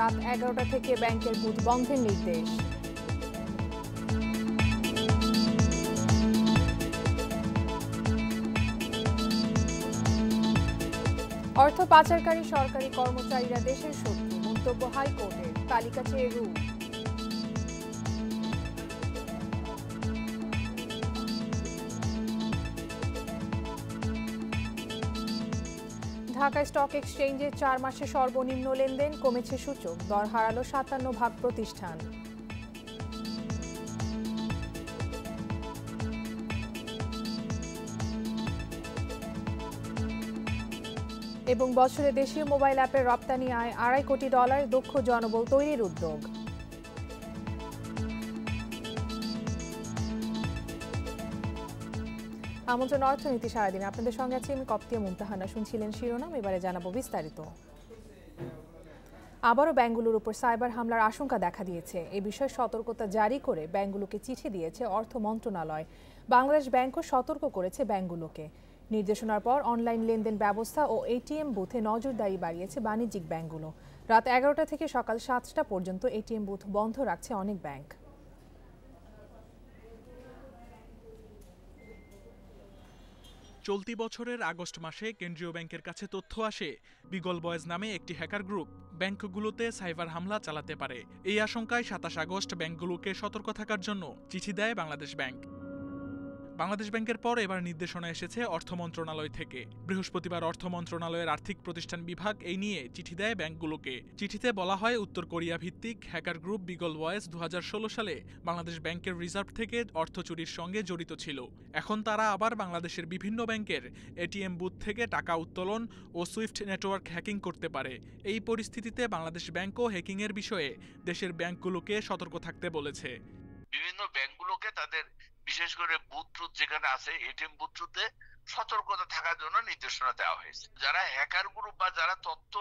রাত 11টা থেকে ব্যাংকের বুথ বন্ধের নির্দেশ। অর্থ পাচারকারী সরকারি কর্মচারীরা দেশের শত্রু, মন্তব্য হাইকোর্টের। তালিকা চেয়ে রুল। ঢাকা স্টক এক্সচেঞ্জে 4 মাসে সর্বনিম্ন লেনদেন, কমেছে সূচক, দর হারালো 57 ভাগ প্রতিষ্ঠান। এবং বছরে দেশীয় মোবাইল অ্যাপের রপ্তানি আয় $2.5 কোটি, দক্ষ জনবল তৈরির উদ্যোগ। আমন্ত্রণ অর্থনীতি সারাদিন, আপনাদের সঙ্গে আছি আমি কপ্তিয়া মুমতাহানা। শুনছিলেন শিরোনাম, এবারে জানাবো বিস্তারিত। আবারও ব্যাংকগুলোর উপর সাইবার হামলার আশঙ্কা দেখা দিয়েছে। এ বিষয়ে সতর্কতা জারি করে ব্যাংকগুলোকে চিঠি দিয়েছে অর্থ মন্ত্রণালয়। বাংলাদেশ ব্যাংকও সতর্ক করেছে ব্যাংকগুলোকে। নির্দেশনার পর অনলাইন লেনদেন ব্যবস্থা ও এটিএম বুথে নজরদারি বাড়িয়েছে বাণিজ্যিক ব্যাংকগুলো। রাত 11টা থেকে সকাল 7টা পর্যন্ত এটিএম বুথ বন্ধ রাখছে অনেক ব্যাংক। চলতি বছরের আগস্ট মাসে কেন্দ্রীয় ব্যাংকের কাছে তথ্য আসে বিগল বয়েজ নামে একটি হ্যাকার গ্রুপ ব্যাংকগুলোতে সাইবার হামলা চালাতে পারে। এই আশঙ্কায় 27 আগস্ট ব্যাংকগুলোকে সতর্ক থাকার জন্য চিঠি দেয় বাংলাদেশ ব্যাংক। বাংলাদেশ ব্যাংকের পর এবার নির্দেশনা এসেছে অর্থ মন্ত্রণালয় থেকে। বৃহস্পতিবার অর্থ মন্ত্রণালয়ের আর্থিক প্রতিষ্ঠান বিভাগ এই নিয়ে চিঠি দেয় ব্যাংকগুলোকে। চিঠিতে বলা হয়, উত্তর কোরিয়া ভিত্তিক হ্যাকার গ্রুপ বিগল বয়েজ 2016 সালে বাংলাদেশ ব্যাংকের রিজার্ভ থেকে অর্থ চুরির সঙ্গে জড়িত ছিল। এখন তারা আবার বাংলাদেশের বিভিন্ন ব্যাংকের এটিএম বুথ থেকে টাকা উত্তোলন ও সুইফট নেটওয়ার্ক হ্যাকিং করতে পারে। এই পরিস্থিতিতে বাংলাদেশ ব্যাংকও হ্যাকিংয়ের বিষয়ে দেশের ব্যাংকগুলোকে সতর্ক থাকতে বলেছে। বিভিন্ন ব্যাংকগুলোকে তাদের বিশেষ করে বুথ ট্রুথ যেখানে আছে এটিএম বুথ ট্রুথে সতর্কতা থাকার জন্য নির্দেশনা দেওয়া হয়েছে। যারা হ্যাকার গ্রুপ বা যারা তথ্য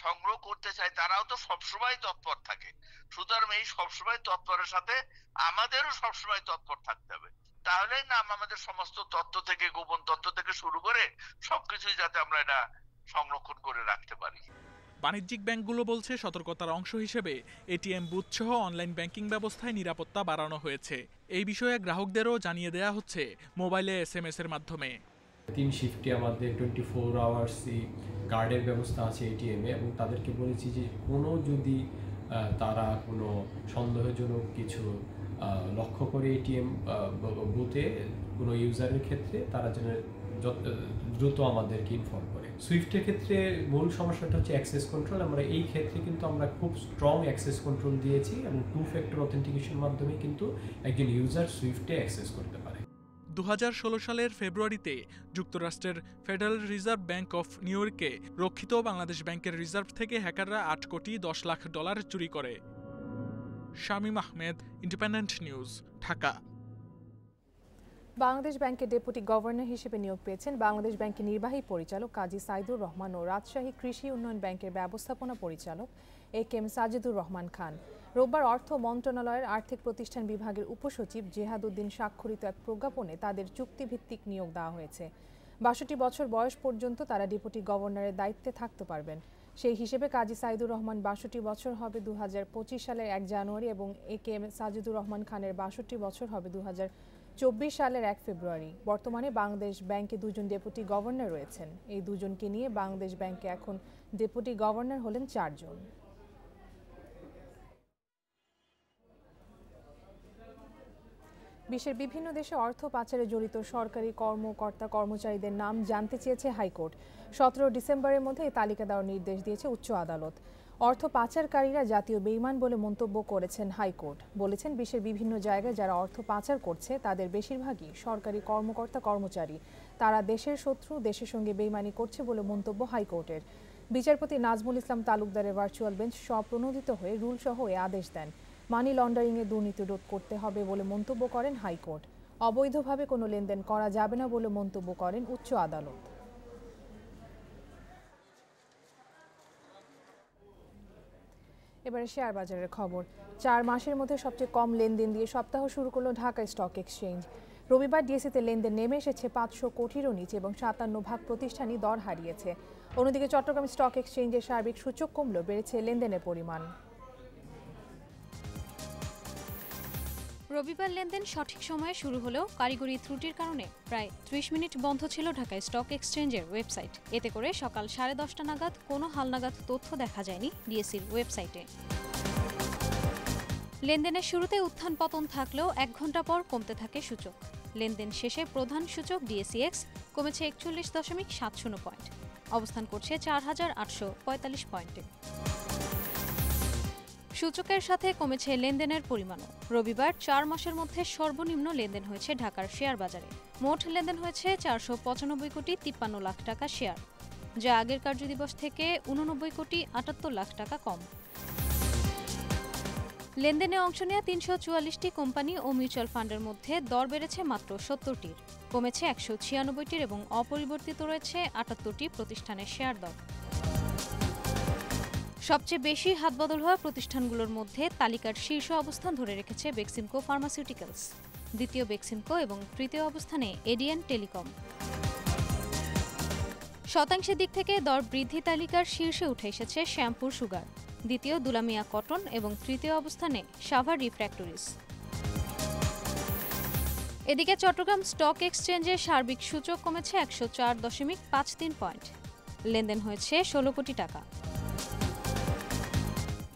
সংগ্রহ করতে চায় তারাও তো সবসময় তৎপর থাকে। সুতরাং এই সবসময় তৎপরের সাথে আমাদেরও সবসময় তৎপর থাকতে হবে। তাহলে না আমাদের সমস্ত তথ্য থেকে, গোপন তথ্য থেকে শুরু করে সবকিছুই যাতে আমরা এটা সংরক্ষণ করে রাখতে পারি। বাণিজ্যিক ব্যাংকগুলো বলছে, সতর্কতার অংশ হিসেবে এটিএম বুথ সহ অনলাইন ব্যাংকিং ব্যবস্থায় নিরাপত্তা বাড়ানো হয়েছে। এই বিষয়ে গ্রাহকদেরও জানিয়ে দেয়া হচ্ছে মোবাইলে SMS এর মাধ্যমে। 3 শিফটে আমাদের 24 আওয়ার্সই কার্ডের ব্যবস্থা আছে এটিএমে, এবং তাদেরকে বলেছি যে কোনো যদি তারা কোনো সন্দেহজনক কিছু লক্ষ্য করে এটিএম বুথে কোনো ইউজারের ক্ষেত্রে তারা যেন দ্রুত আমাদেরকে ইনফর্ম করে। সুইফটের ক্ষেত্রে মূল সমস্যাটা হচ্ছে অ্যাক্সেস কন্ট্রোল। আমরা এই ক্ষেত্রে কিন্তু আমরা খুব স্ট্রং অ্যাক্সেস কন্ট্রোল দিয়েছি এবং 2 ফ্যাক্টর অথেন্টিকেশন মাধ্যমে কিন্তু একজন ইউজার সুইফটে অ্যাক্সেস করতে পারে। 2016 সালের ফেব্রুয়ারিতে যুক্তরাষ্ট্রের federal reserve bank of new ইয়র্কে রক্ষিত বাংলাদেশ ব্যাংকের রিজার্ভ থেকে হ্যাকাররা $8.10 কোটি চুরি করে। Shamim Ahmed, independent news, Dhaka. বাংলাদেশ ব্যাংকের ডেপুটি গভর্নর হিসেবে নিয়োগ পেয়েছেন বাংলাদেশ ব্যাংকের নির্বাহী পরিচালক কাজী সাইদুর রহমান ও রাজশাহী কৃষি উন্নয়ন ব্যাংকের ব্যবস্থাপনা পরিচালক AK সাজিদুর রহমান খান। রোববার অর্থ মন্ত্রণালয়ের আর্থিক প্রতিষ্ঠান বিভাগের উপসচিব জেহাদউদ্দিন স্বাক্ষরিত এক প্রজ্ঞাপনে তাদের চুক্তিভিত্তিক নিয়োগ দেওয়া হয়েছে। 62 বছর বয়স পর্যন্ত তারা ডেপুটি গভর্নরের দায়িত্বে থাকতে পারবেন। সেই হিসেবে কাজী সাইদুর রহমান 62 বছর হবে 2025 সালের 1 জানুয়ারি এবং AK সাজিদুর রহমান খানের 62 বছর হবে 2024 সালের 1 ফেব্রুয়ারি। বর্তমানে বাংলাদেশ ব্যাংকে 2 জন ডেপুটি গভর্নর রয়েছেন। এই 2 জনকে নিয়ে বাংলাদেশ ব্যাংকে এখন ডেপুটি গভর্নর হলেন 4 জন। বিশ্বের বিভিন্ন দেশে অর্থ পাচারে জড়িত সরকারি কর্মকর্তা কর্মচারীদের নাম জানতে চেয়েছে হাইকোর্ট। 17 ডিসেম্বরের মধ্যে এই তালিকা দেওয়ার নির্দেশ দিয়েছে উচ্চ আদালত। অর্থ পাচারকারীরা জাতীয় বেইমান বলে মন্তব্য করেছেন হাইকোর্ট। বলেছেন, বিশ্বের বিভিন্ন জায়গায় যারা অর্থ পাচার করছে তাদের বেশিরভাগই সরকারি কর্মকর্তা কর্মচারী। তারা দেশের শত্রু, দেশের সঙ্গে বেইমানি করছে বলে মন্তব্য হাইকোর্টের। বিচারপতি নাজমুল ইসলাম তালুকদারের ভার্চুয়াল বেঞ্চ স্বপ্রণোদিত হয়ে রুলসহ এ আদেশ দেন। মানি লন্ডারিংয়ে দুর্নীতি রোধ করতে হবে বলে মন্তব্য করেন হাইকোর্ট। অবৈধভাবে কোনো লেনদেন করা যাবে না বলে মন্তব্য করেন উচ্চ আদালত। এবারে শেয়ার বাজারের খবর। 4 মাসের মধ্যে সবচেয়ে কম লেনদেন দিয়ে সপ্তাহ শুরু করলো ঢাকা স্টক এক্সচেঞ্জ। রবিবার ডিএসইতে লেনদেন নেমে এসেছে 500 কোটিরও নিচে এবং 57 ভাগ প্রতিষ্ঠানই দর হারিয়েছে। অন্যদিকে চট্টগ্রাম স্টক এক্সচেঞ্জের সার্বিক সূচক কমলেও বেড়েছে লেনদেনের পরিমাণ। রবিবার লেনদেন সঠিক সময়ে শুরু হলেও কারিগরি ত্রুটির কারণে প্রায় ৩০ মিনিট বন্ধ ছিল ঢাকা স্টক এক্সচেঞ্জের ওয়েবসাইট। এতে করে সকাল 10:30 নাগাদ কোনো হালনাগাদ তথ্য দেখা যায়নি ডিএসইর ওয়েবসাইটে। লেনদেনের শুরুতে উত্থান পতন থাকলেও 1 ঘণ্টা পর কমতে থাকে সূচক। লেনদেন শেষে প্রধান সূচক ডিএসইএক্স কমেছে 41.70 পয়েন্ট, অবস্থান করছে 4,845 পয়েন্টে। সূচকের সাথে কমেছে লেনদেনের পরিমাণও। রবিবার 4 মাসের মধ্যে সর্বনিম্ন লেনদেন হয়েছে ঢাকার শেয়ার বাজারে। মোট লেনদেন হয়েছে 495 কোটি 53 লাখ টাকা শেয়ার, যা আগের কার্যদিবস থেকে 89 কোটি 78 লাখ টাকা কম। লেনদেনে অংশ নেওয়া 344টি কোম্পানি ও মিউচুয়াল ফান্ডের মধ্যে দর বেড়েছে মাত্র 70টির, কমেছে 196টির এবং অপরিবর্তিত রয়েছে 78টি প্রতিষ্ঠানের শেয়ার দর। সবচেয়ে বেশি হাতবদল হওয়া প্রতিষ্ঠানগুলোর মধ্যে তালিকার শীর্ষ অবস্থান ধরে রেখেছে বেক্সিমকো ফার্মাসিউটিক্যালস, দ্বিতীয় বেক্সিমকো এবং তৃতীয় অবস্থানে এডিএন টেলিকম। শতাংশের দিক থেকে দর বৃদ্ধি তালিকার শীর্ষে উঠে এসেছে শ্যামপুর সুগার, দ্বিতীয় দুলামিয়া কটন এবং তৃতীয় অবস্থানে সাভার রিফ্র্যাক্টরিজ। এদিকে চট্টগ্রাম স্টক এক্সচেঞ্জের সার্বিক সূচক কমেছে 104.53 পয়েন্ট, লেনদেন হয়েছে 16 কোটি টাকা।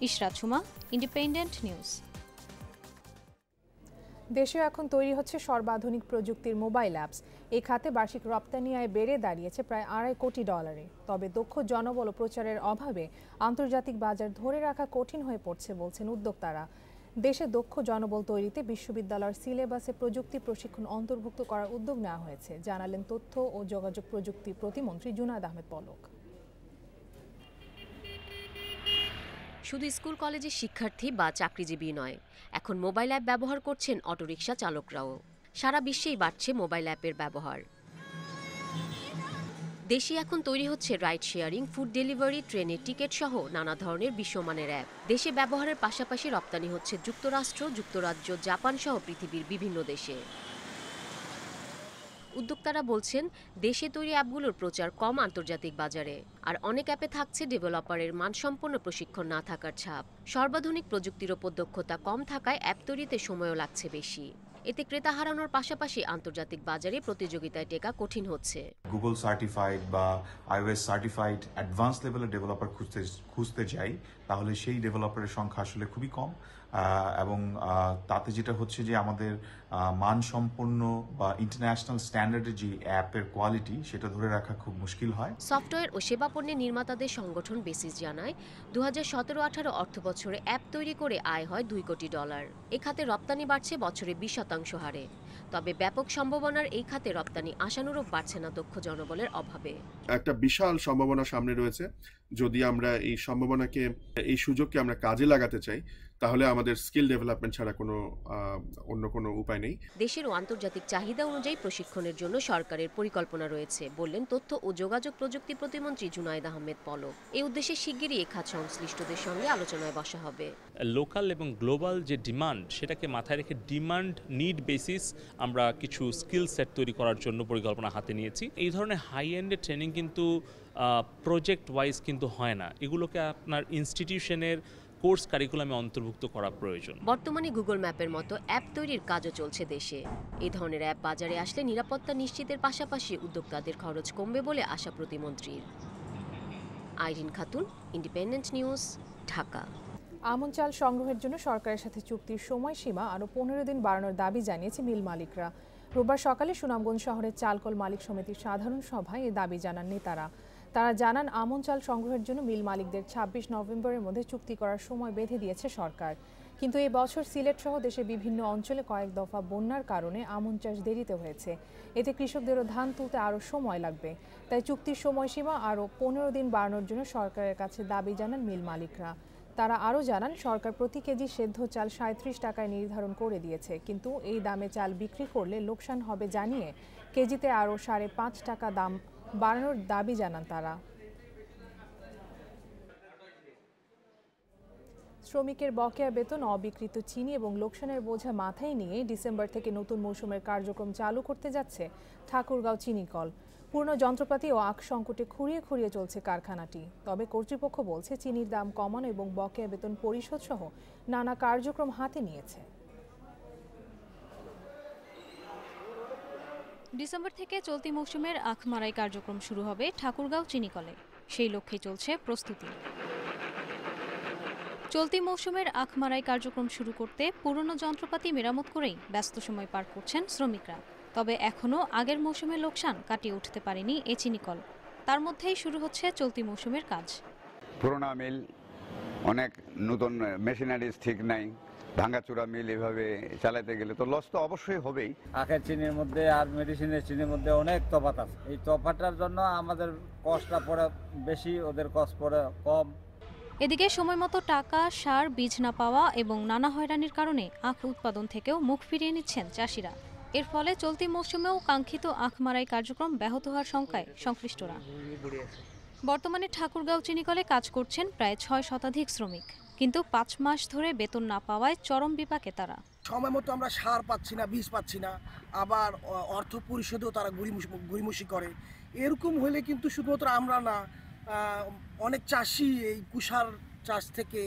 Ishrat Jhuma, independent news. দেশে এখন তৈরি হচ্ছে সর্বাধুনিক প্রযুক্তির মোবাইল অ্যাপস। এই খাতে বার্ষিক রপ্তানি আয় বেড়ে দাঁড়িয়েছে প্রায় $2.5 কোটি। তবে দক্ষ জনবল ও প্রচারের অভাবে আন্তর্জাতিক বাজার ধরে রাখা কঠিন হয়ে পড়ছে বলছেন উদ্যোক্তারা। দেশে দক্ষ জনবল তৈরিতে বিশ্ববিদ্যালয়ের সিলেবাসে প্রযুক্তি প্রশিক্ষণ অন্তর্ভুক্ত করার উদ্যোগ নেওয়া হয়েছে, জানালেন তথ্য ও যোগাযোগ প্রযুক্তি প্রতিমন্ত্রী জুনায়েদ আহমেদ পলক। শুধু স্কুল কলেজের শিক্ষার্থী বা চাকরিজীবী নয়, এখন মোবাইল অ্যাপ ব্যবহার করছেন অটোরিকশা চালকরাও। সারা বিশ্বেই বাড়ছে মোবাইল অ্যাপের ব্যবহার। দেশে এখন তৈরি হচ্ছে রাইড শেয়ারিং, ফুড ডেলিভারি, ট্রেনের টিকিট সহ নানা ধরনের বিশ্বমানের অ্যাপ। দেশে ব্যবহারের পাশাপাশি রপ্তানি হচ্ছে যুক্তরাষ্ট্র, যুক্তরাজ্য, জাপান সহ পৃথিবীর বিভিন্ন দেশে। উদ্যোক্তারা বলছেন, দেশে তৈরি অ্যাপগুলোর প্রচার কম আন্তর্জাতিক বাজারে, আর অনেক অ্যাপে থাকছে ডেভেলপারের মানসম্পন্ন প্রশিক্ষণ না থাকার ছাপ। সর্বাধুনিক প্রযুক্তির ওপর দক্ষতা কম থাকায় অ্যাপ তৈরিতে সময়ও লাগছে বেশি। এতে ক্রেতা হারানোর পাশাপাশি আন্তর্জাতিক বাজারে প্রতিযোগিতায় টেকা কঠিন হচ্ছে। গুগল সার্টিফাইড বা iOS সার্টিফাইড অ্যাডভান্স লেভেলের ডেভেলপার খুঁজতে যাই, তাহলে সেই ডেভেলপারের সংখ্যা আসলে খুবই কম। এবং তাতে যেটা হচ্ছে যে আমাদের মানসম্পন্ন বা ইন্টারন্যাশনাল স্ট্যান্ডার্ডের যে অ্যাপের কোয়ালিটি, সেটা ধরে রাখা খুব মুশকিল হয়। সফটওয়্যার ও সেবা পণ্যের নির্মাতাদের সংগঠন বেসিস জানায়, 2017-18 অর্থবছরে অ্যাপ তৈরি করে আয় হয় $2 কোটি। এ খাতে রপ্তানি বাড়ছে বছরে 20% হারে। তবে ব্যাপক সম্ভাবনার এই খাতে রপ্তানি আশানুরূপ বাড়ছে না দক্ষ জনবলের অভাবে। একটা বিশাল সম্ভাবনা সামনে রয়েছে। যদি আমরা এই সম্ভাবনাকে, এই সুযোগকে আমরা কাজে লাগাতে চাই, তাহলে আমাদের স্কিল ডেভেলপমেন্ট ছাড়া অন্য কোনো উপায় নেই। দেশের ও আন্তর্জাতিক চাহিদা অনুযায়ী প্রশিক্ষণের জন্য সরকারের পরিকল্পনা রয়েছে, বললেন তথ্য ও যোগাযোগ প্রযুক্তি প্রতিমন্ত্রী জুনায়েদ আহমেদ পলক। এই উদ্দেশ্যে শিগগিরই এই খাত সংশ্লিষ্টদের সঙ্গে আলোচনায় বসা হবে। লোকাল এবং গ্লোবাল যে ডিমান্ড, সেটাকে মাথায় রেখে ডিমান্ড নিড বেসিস আমরা কিছু স্কিল সেট তৈরি করার জন্য পরিকল্পনা হাতে নিয়েছি। এই ধরনের হাই এন্ডের ট্রেনিং কিন্তু প্রজেক্ট ওয়াইজ কিন্তু হয় না, এগুলোকে আপনার ইনস্টিটিউশনের কোর্স কারিকুলামে অন্তর্ভুক্ত করা প্রয়োজন। বর্তমানে গুগল ম্যাপের মতো অ্যাপ তৈরির কাজও চলছে দেশে। এই ধরনের অ্যাপ বাজারে আসলে নিরাপত্তা নিশ্চিতের পাশাপাশি উদ্যোক্তাদের খরচ কমবে বলে আশা প্রতিমন্ত্রীর। Irin Khatun, independent news, Dhaka. আমন চাল সংগ্রহের জন্য সরকারের সাথে চুক্তির সময়সীমা আরও 15 দিন বাড়ানোর দাবি জানিয়েছে মিল মালিকরা। রোববার সকালে সুনামগঞ্জ শহরের চালকল মালিক সমিতির সাধারণ সভায় এ দাবি জানান নেতারা। তারা জানান, আমন চাল সংগ্রহের জন্য মিল মালিকদের 26 নভেম্বরের মধ্যে চুক্তি করার সময় বেঁধে দিয়েছে সরকার। কিন্তু এই বছর সিলেট সহ দেশের বিভিন্ন অঞ্চলে কয়েক দফা বন্যার কারণে আমন চাষ দেরিতে হয়েছে। এতে কৃষকদেরও ধান তুলতে আরও সময় লাগবে। তাই চুক্তির সময়সীমা আরও 15 দিন বাড়ানোর জন্য সরকারের কাছে দাবি জানান মিল মালিকরা। তারা আরও জানান, সরকার প্রতি কেজি সেদ্ধ চাল 37 টাকায় নির্ধারণ করে দিয়েছে, কিন্তু এই দামে চাল বিক্রি করলে লোকসান হবে জানিয়ে কেজিতে আরও 5.5 টাকা দাম বাড়ানোর দাবি জানান তারা। শ্রমিকের বকেয়া বেতন, অবিকৃত চিনি এবং লোকসানের বোঝা মাথায় নিয়ে ডিসেম্বর থেকে নতুন মৌসুমের কার্যক্রম চালু করতে যাচ্ছে ঠাকুরগাঁও চিনি কল। পূর্ণ যন্ত্রপাতি ও আখ সংকটে খুঁড়িয়ে খুঁড়িয়ে চলছে কারখানাটি। তবে কর্তৃপক্ষ বলছে চিনির দাম কমানো এবং বকেয়া বেতন পরিশোধ সহ নানা কার্যক্রম হাতে নিয়েছে। ডিসেম্বর থেকে চলতি মৌসুমের আখ মারাই কার্যক্রম শুরু হবে ঠাকুরগাঁও চিনি কলে। সেই লক্ষ্যে চলছে প্রস্তুতি। চলতি মৌসুমের আখ মারাই কার্যক্রম শুরু করতে পুরনো যন্ত্রপাতি মেরামত করেই ব্যস্ত সময় পার করছেন শ্রমিকরা। তবে এখনও আগের মৌসুমের লোকসান কাটিয়ে উঠতে পারেনি এ চিনিকল। তার মধ্যেই শুরু হচ্ছে চলতি মৌসুমের কাজ। পুরোনো মিল, অনেক নতুন মেশিনারিজ ঠিক নাই, ভাঙাচোরা মিল এভাবে চালাতে গেলে তো লস তো অবশ্যই হবেই। আখের চিনির মধ্যে আর মেডিসিনের চিনির মধ্যে অনেক তফাৎ আছে। এই তফাৎটার জন্য আমাদের কষ্টটা পড়ে বেশি, ওদের কষ্ট পড়ে কম। এদিকে সময়মতো টাকা, সার, বীজ না পাওয়া এবং নানা হয়রানির কারণে আখ উৎপাদন থেকেও মুখ ফিরিয়ে নিচ্ছেন চাষিরা। এর ফলে চলতি মৌসুমেও কাঙ্ক্ষিত আখ মারাই কার্যক্রম ব্যাহত হওয়ার শঙ্কায় সংশ্লিষ্টরা। বর্তমানে ঠাকুরগাঁও চিনিকলে কাজ করছেন প্রায় ৬ শতাধিক শ্রমিক, কিন্তু ৫ মাস ধরে বেতন না পাওয়ায় চরম বিপাকে তারা। সময় মতো আমরা সার পাচ্ছি না, বীজ পাচ্ছি না, আবার অর্থ পরিশোধেও তারা গড়িমসি করে। এরকম হলে কিন্তু শুধুমাত্র আমরা না, অনেক চাষি এই কুষার চাষ থেকে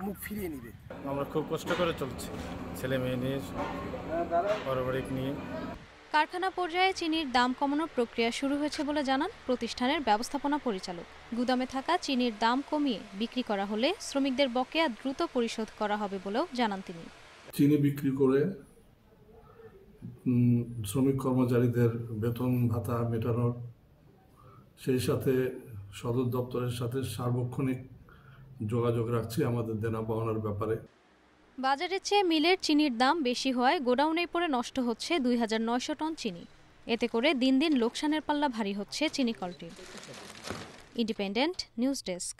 মুখ ফিরিয়ে নিবে। আমরা খুব কষ্ট করে চলছি, ছেলে মেয়ে নিয়ে, পারিবারিক নিয়ে। কারখানা পর্যায়ে চিনির দাম কমানোর প্রক্রিয়া শুরু হয়েছে বলে জানান প্রতিষ্ঠানের ব্যবস্থাপনা পরিচালক। গুদামে থাকা চিনির দাম কমিয়ে বিক্রি করা হলে শ্রমিকদের বকেয়া দ্রুত পরিশোধ করা হবে বলেও জানান তিনি। চিনি বিক্রি করে শ্রমিক কর্মচারীদের বেতন ভাতা মেটানোর, সেই সাথে সদর দপ্তরের সাথে সার্বক্ষণিক যোগাযোগ রাখছি আমাদের দেনা পাওনার ব্যাপারে। বাজারের চেয়ে মিলের চিনির দাম বেশি হওয়ায় গোডাউনে পড়ে নষ্ট হচ্ছে ২৯০০ টন চিনি। এতে করে দিন দিন লোকসানের পাল্লা ভারী হচ্ছে চিনি কলটির। Independent news desk.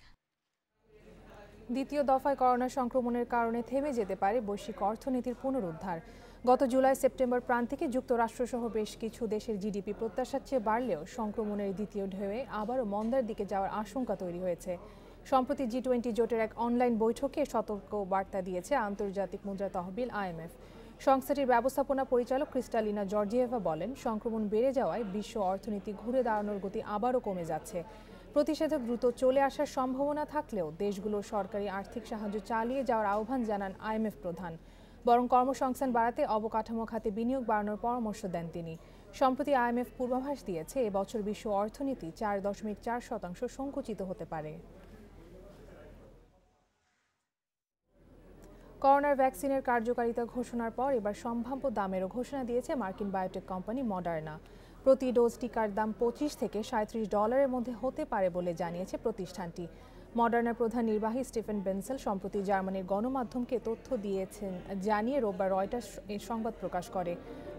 দ্বিতীয় দফায় করোনা সংক্রমণের কারণে থেমে যেতে পারে বৈশ্বিক অর্থনীতির পুনরুদ্ধার। গত জুলাই-সেপ্টেম্বর প্রান্তিকে যুক্তরাষ্ট্রসহ বেশ কিছু দেশের জিডিপি প্রত্যাশার চেয়ে বাড়লেও সংক্রমণের দ্বিতীয় ঢেউয়ে আবারও মন্দার দিকে যাওয়ার আশঙ্কা তৈরি হয়েছে। সম্প্রতি G20 জোটের এক অনলাইন বৈঠকে সতর্ক বার্তা দিয়েছে আন্তর্জাতিক মুদ্রা তহবিল IMF। সংস্থাটির ব্যবস্থাপনা পরিচালক ক্রিস্টালিনা জর্জিয়েভা বলেন, সংক্রমণ বেড়ে যাওয়ায় বিশ্ব অর্থনীতি ঘুরে দাঁড়ানোর গতি আবারও কমে যাচ্ছে। প্রতিষেধক দ্রুত চলে আসার সম্ভাবনা থাকলেও দেশগুলোর সরকারি আর্থিক সাহায্য চালিয়ে যাওয়ার আহ্বান জানান IMF প্রধান। বরং কর্মসংস্থান বাড়াতে অবকাঠামো খাতে বিনিয়োগ বাড়ানোর পরামর্শ দেন তিনি। সম্প্রতি IMF পূর্বাভাস দিয়েছে এবছর বিশ্ব অর্থনীতি 4.4% সংকুচিত হতে পারে। করোনার ভ্যাকসিনের কার্যকারিতা ঘোষণার পর এবার সম্ভাব্য দামেরও ঘোষণা দিয়েছে মার্কিন বায়োটেক কোম্পানি মডার্না। প্রতি ডোজ টিকার দাম $25 থেকে $37 মধ্যে হতে পারে বলে জানিয়েছে প্রতিষ্ঠানটি। মডার্নার প্রধান নির্বাহী স্টিফেন বেনসেল সম্প্রতি জার্মানির গণমাধ্যমকে তথ্য দিয়েছেন জানিয়ে রোববার রয়টার্স এর সংবাদ প্রকাশ করে।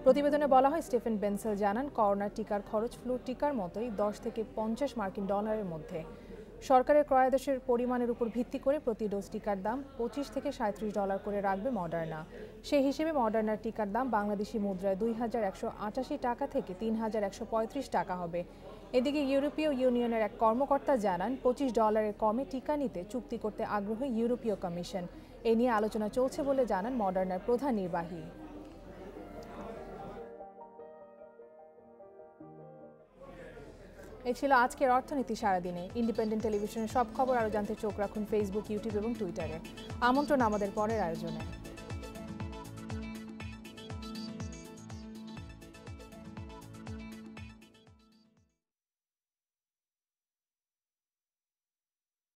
প্রতিবেদনে বলা হয়, স্টিফেন বেনসেল জানান, করোনা টিকার খরচ ফ্লু টিকার মতোই $10 থেকে $50 মার্কিন ডলারের মধ্যে। সরকারের ক্রয়াদেশের পরিমাণের উপর ভিত্তি করে প্রতি ডোজ টিকার দাম $25 থেকে $37 করে রাখবে মডার্না। সেই হিসেবে মডার্নার টিকার দাম বাংলাদেশি মুদ্রায় 2188 টাকা থেকে 3135 টাকা হবে। এদিকে ইউরোপীয় ইউনিয়নের এক কর্মকর্তা জানান, $25 কমে টিকা নিতে চুক্তি করতে আগ্রহী ইউরোপীয় কমিশন। এ নিয়ে আলোচনা চলছে বলে জানান মডার্নার প্রধান নির্বাহী। এই ছিল আজকের অর্থনীতি সারাদিনে। ইন্ডিপেন্ডেন্ট টেলিভিশনের সব খবর আরও জানতে চোখ রাখুন ফেসবুক, ইউটিউব এবং টুইটারে। আমন্ত্রণ আমাদের পরের আয়োজনে।